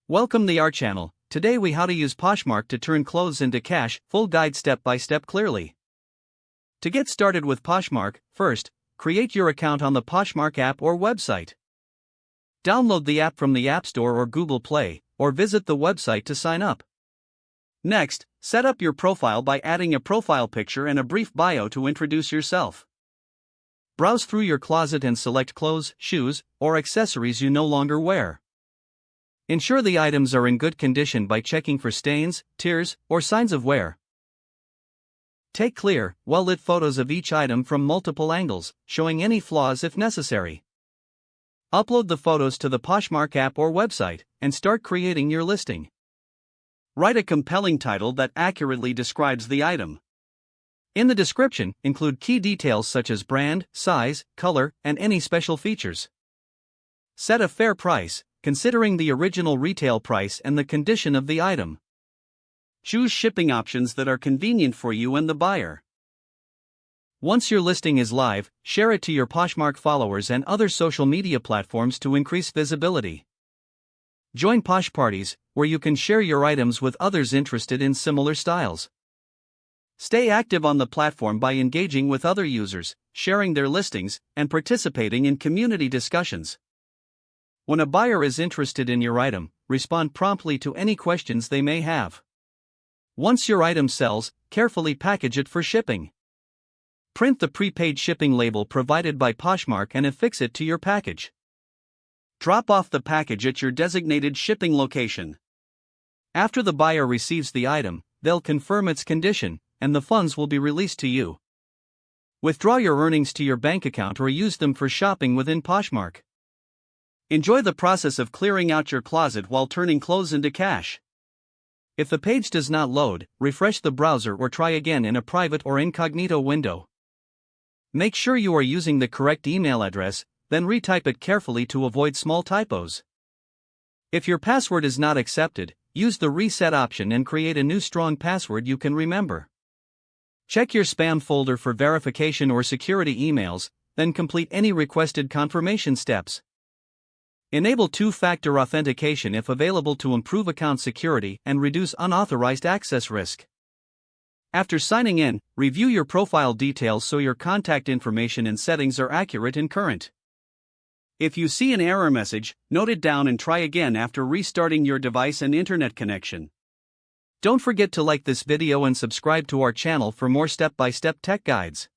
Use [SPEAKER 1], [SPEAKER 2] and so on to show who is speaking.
[SPEAKER 1] Welcome to our channel. Today we how to use Poshmark to turn clothes into cash, full guide step by step clearly. To get started with Poshmark, first, create your account on the Poshmark app or website. Download the app from the App Store or Google Play, or visit the website to sign up. Next, set up your profile by adding a profile picture and a brief bio to introduce yourself. Browse through your closet and select clothes, shoes, or accessories you no longer wear. Ensure the items are in good condition by checking for stains, tears, or signs of wear. Take clear, well-lit photos of each item from multiple angles, showing any flaws if necessary. Upload the photos to the Poshmark app or website, and start creating your listing. Write a compelling title that accurately describes the item. In the description, include key details such as brand, size, color, and any special features. Set a fair price, considering the original retail price and the condition of the item. Choose shipping options that are convenient for you and the buyer. Once your listing is live, share it to your Poshmark followers and other social media platforms to increase visibility. Join Posh parties, where you can share your items with others interested in similar styles. Stay active on the platform by engaging with other users, sharing their listings, and participating in community discussions. When a buyer is interested in your item, respond promptly to any questions they may have. Once your item sells, carefully package it for shipping. Print the prepaid shipping label provided by Poshmark and affix it to your package. Drop off the package at your designated shipping location. After the buyer receives the item, they'll confirm its condition, and the funds will be released to you. Withdraw your earnings to your bank account or use them for shopping within Poshmark. Enjoy the process of clearing out your closet while turning clothes into cash. If the page does not load, refresh the browser or try again in a private or incognito window. Make sure you are using the correct email address, then retype it carefully to avoid small typos. If your password is not accepted, use the reset option and create a new strong password you can remember. Check your spam folder for verification or security emails, then complete any requested confirmation steps. Enable two-factor authentication if available to improve account security and reduce unauthorized access risk. After signing in, review your profile details so your contact information and settings are accurate and current. If you see an error message, note it down and try again after restarting your device and internet connection. Don't forget to like this video and subscribe to our channel for more step-by-step tech guides.